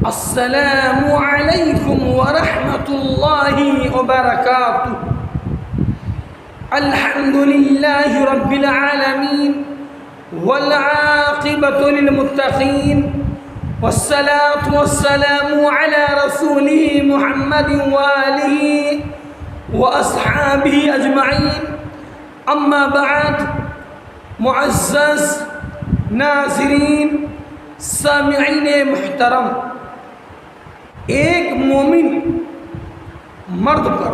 السلام علیکم ورحمۃ اللہ وبرکاتہ۔ الحمد للہ رب العالمین والعاقبۃ للمتقین والصلاة والسلام علی رسولہ محمد وآلہ واصحابہ اجمعین، اما بعد۔ معزز ناظرین، سامعین محترم، ایک مومن مرد پر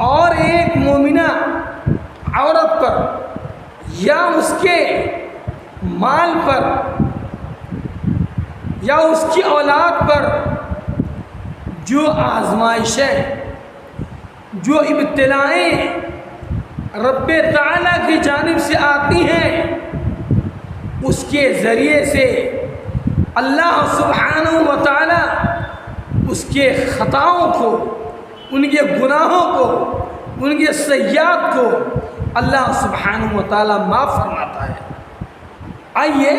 اور ایک مومنہ عورت پر یا اس کے مال پر یا اس کی اولاد پر جو آزمائشیں، جو ابتلائیں رب تعالیٰ کی جانب سے آتی ہیں، اس کے ذریعے سے اللہ سبحانہ و تعالی اس کے خطاؤں کو، ان کے گناہوں کو، ان کے سیئات کو اللہ سبحانہ و تعالی معاف فرماتا ہے۔ آئیے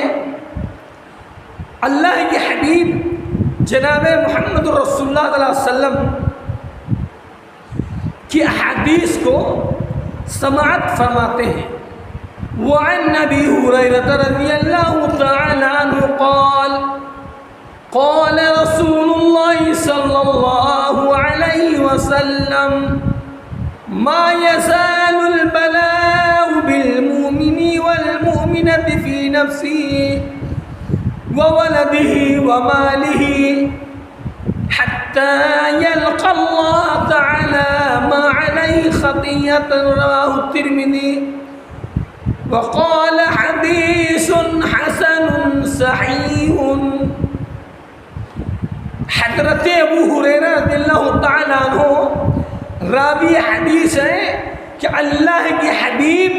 اللہ کے حبیب جناب محمد رسول اللہ صلی اللہ علیہ وسلم کی احادیث کو سماعت فرماتے ہیں۔ وعن ابی ہریرہ رضی اللہ تعالی عنہ قال قال رسول اللہ صلی اللہ علیہ وسلم ما يزال البلاء بالمؤمن والمؤمنة في نفسه وولده وماله حتى يلقى الله تعالى ما عليه خطيئة، رواه الترمذي وقال حدیث حسن صحیح۔ حضرت ابو ہریرہ رضی اللہ تعالیٰ عنہ راوی حدیث ہے کہ اللہ کے حبیب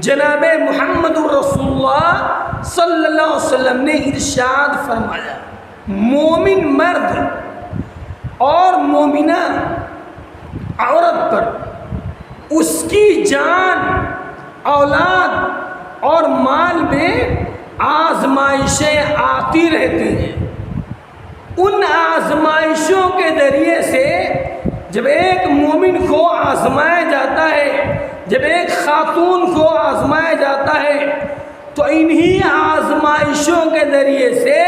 جناب محمد رسول اللہ صلی اللہ علیہ وسلم نے ارشاد فرمایا، مومن مرد اور مومنہ عورت پر اس کی جان، اولاد اور مال میں آزمائشیں آتی رہتی ہیں۔ ان آزمائشوں کے ذریعے سے جب ایک مومن کو آزمایا جاتا ہے، جب ایک خاتون کو آزمایا جاتا ہے، تو انہی آزمائشوں کے ذریعے سے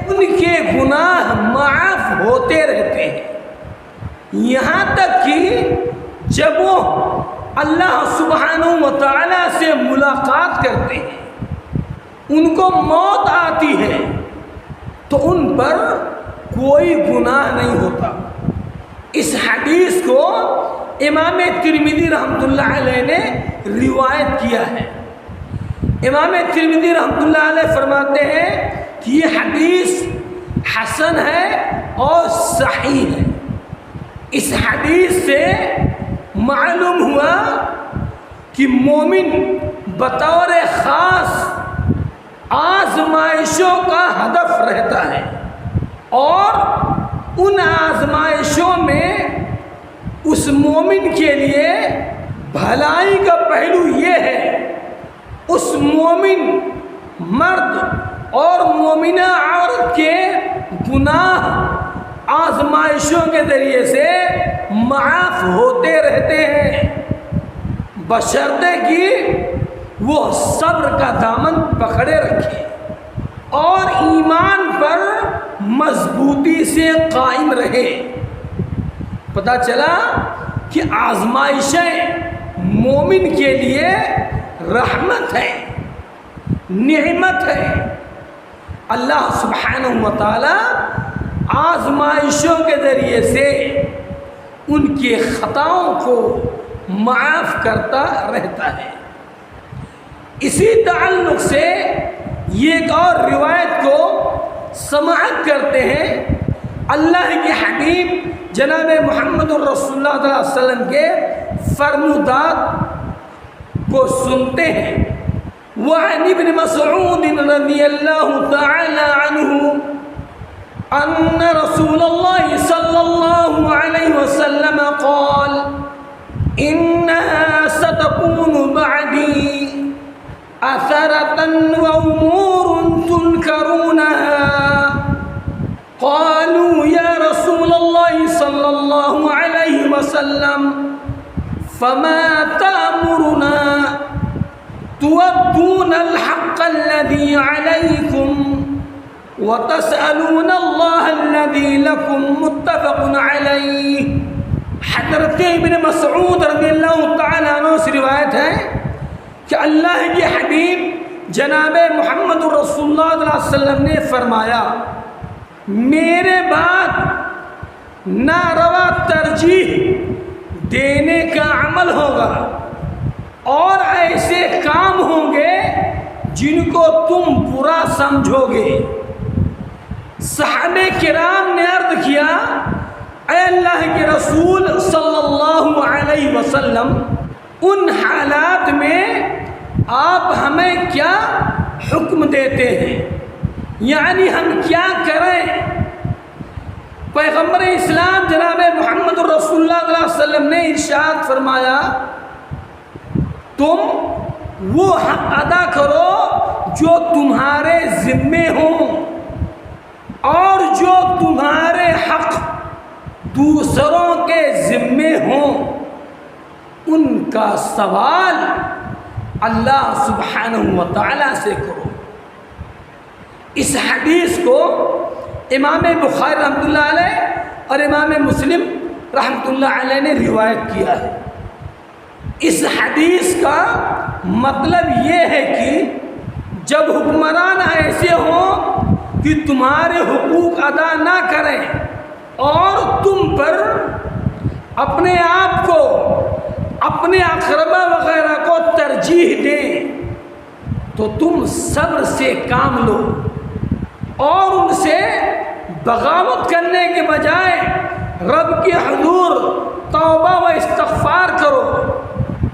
ان کے گناہ معاف ہوتے رہتے ہیں، یہاں تک کہ جب وہ اللہ سبحانہ و تعالیٰ سے ملاقات کرتے ہیں، ان کو موت آتی ہے، تو ان پر کوئی گناہ نہیں ہوتا۔ اس حدیث کو امام ترمذی رحمۃ اللہ علیہ نے روایت کیا ہے۔ امام ترمذی رحمۃ اللہ علیہ فرماتے ہیں کہ یہ حدیث حسن ہے اور صحیح ہے۔ اس حدیث سے معلوم ہوا کہ مومن بطور خاص آزمائشوں کا ہدف رہتا ہے، اور ان آزمائشوں میں اس مومن کے لیے بھلائی کا پہلو یہ ہے، اس مومن مرد اور مومنہ عورت کے گناہ آزمائشوں کے ذریعے سے معاف ہوتے رہتے ہیں، بشرطے کہ وہ صبر کا دامن پکڑے رکھے اور ایمان پر مضبوطی سے قائم رہے۔ پتہ چلا کہ آزمائشیں مومن کے لیے رحمت ہے، نعمت ہے۔ اللہ سبحانہ و تعالی آزمائشوں کے ذریعے سے ان کے خطاؤں کو معاف کرتا رہتا ہے۔ اسی تعلق سے یہ ایک اور روایت کو سماعت کرتے ہیں، اللہ کے حبیب جناب محمد الرسول اللہ صلی اللہ علیہ وسلم کے فرمودات کو سنتے ہیں۔ وعن ابن مسعود رضی اللہ تعالی عنہ ان رسول اللہ صلی اللہ علیہ وسلم قال انها ستكون بعدی اثرة وامور تنکرونها قالوا یا رسول اللہ صلی اللہ علیہ وسلم فما تأمرنا تؤدون الحق الذي عليكم وتسألون الله الذي لكم متفق علیہ۔ حضرت ابن مسعود رضی اللہ تعالیٰ عنہ سے روایت ہے کہ اللہ کے حبیب جناب محمد رسول اللہ صلی اللہ علیہ وسلم نے فرمایا، میرے بعد ناروا ترجیح دینے کا عمل ہوگا اور ایسے کام ہوں گے جن کو تم برا سمجھو گے۔ صحابہ کرام نے عرض کیا، اے اللہ کے رسول صلی اللہ علیہ وسلم، ان حالات میں آپ ہمیں کیا حکم دیتے ہیں، یعنی ہم کیا کریں؟ پیغمبر اسلام جناب محمد رسول اللہ صلی اللہ علیہ وسلم نے ارشاد فرمایا، تم وہ حق ادا کرو جو تمہارے ذمے ہوں، اور جو تمہارے حق دوسروں کے ذمے ہوں ان کا سوال اللہ سبحانہ و تعالیٰ سے کرو۔ اس حدیث کو امام بخاری رحمۃ اللہ علیہ اور امام مسلم رحمۃ اللہ علیہ نے روایت کیا ہے۔ اس حدیث کا مطلب یہ ہے کہ جب حکمران ایسے ہوں کہ تمہارے حقوق ادا نہ کریں اور تم پر اپنے آپ کو، اپنے اقربا وغیرہ کو ترجیح دیں، تو تم صبر سے کام لو اور ان سے بغاوت کرنے کے بجائے رب کے حضور توبہ و استغفار کرو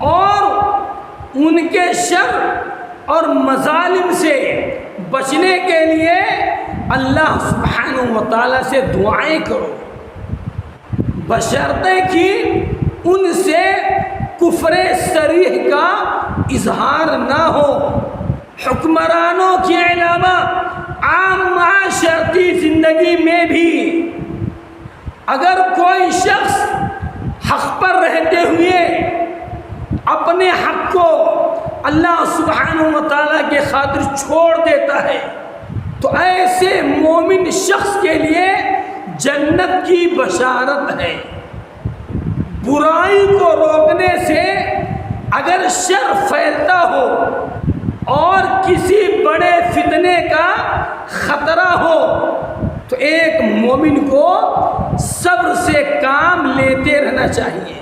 اور ان کے شر اور مظالم سے بچنے کے لیے اللہ سبحانہ و تعالیٰ سے دعائیں کرو، بشرطے کہ ان سے کفر صریح کا اظہار نہ ہو۔ حکمرانوں کے علاوہ عام معاشرتی زندگی میں بھی اگر کوئی شخص حق پر رہتے ہوئے اپنے حق کو اللہ سبحانہ و تعالیٰ کے خاطر چھوڑ دیتا ہے تو ایسے مومن شخص کے لیے جنت کی بشارت ہے۔ برائی کو روکنے سے اگر شر پھیلتا ہو اور کسی بڑے فتنے کا خطرہ ہو تو ایک مومن کو صبر سے کام لیتے رہنا چاہیے،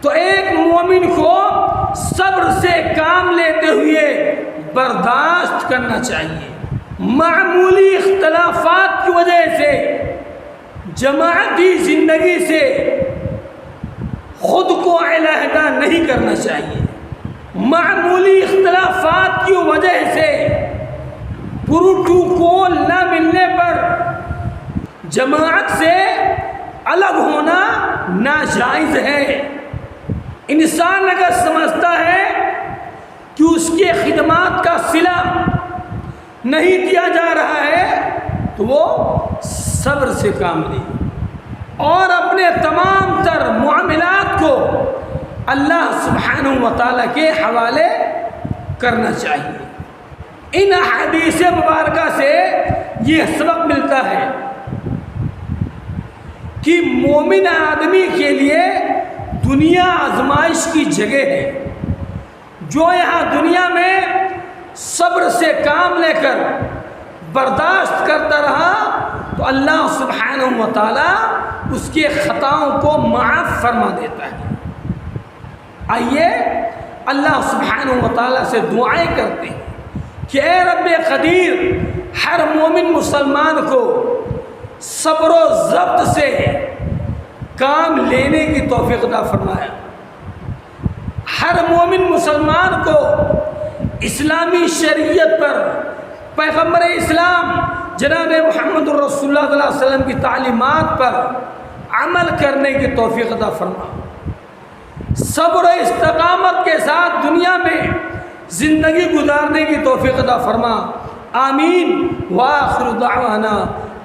تو ایک مومن کو صبر سے کام لیتے ہوئے برداشت کرنا چاہیے۔ معمولی اختلافات کی وجہ سے، جماعتی زندگی سے خود کو علیحدہ نہیں کرنا چاہیے۔ معمولی اختلافات کی وجہ سے پروٹوکول نہ ملنے پر جماعت سے الگ ہونا ناجائز ہے۔ انسان اگر سمجھتا ہے کہ اس کے خدمات کا صلہ نہیں دیا جا رہا ہے تو وہ صبر سے کام لے اور اپنے تمام تر معاملات کو اللہ سبحانہ و تعالیٰ کے حوالے کرنا چاہیے۔ ان احادیث مبارکہ سے یہ سبق ملتا ہے کہ مومن آدمی کے لیے دنیا آزمائش کی جگہ ہے۔ جو یہاں دنیا میں صبر سے کام لے کر برداشت کرتا رہا تو اللہ سبحانہ و تعالیٰ اس کے خطاؤں کو معاف فرما دیتا ہے۔ آئیے اللہ سبحانہ و تعالیٰ سے دعائیں کرتے ہیں کہ اے رب قدیر، ہر مومن مسلمان کو صبر و ضبط سے کام لینے کی توفیق عطا فرمایا۔ ہر مومن مسلمان کو اسلامی شریعت پر، پیغمبر اسلام جناب محمد رسول اللہ صلی اللہ علیہ وسلم کی تعلیمات پر عمل کرنے کی توفیق عطا فرما۔ صبر و استقامت کے ساتھ دنیا میں زندگی گزارنے کی توفیق عطا فرما۔ آمین۔ وآخر دعوانا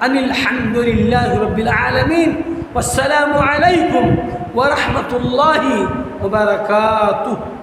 ان الحمد للہ رب العالمین والسلام علیکم ورحمۃ اللہ وبرکاتہ.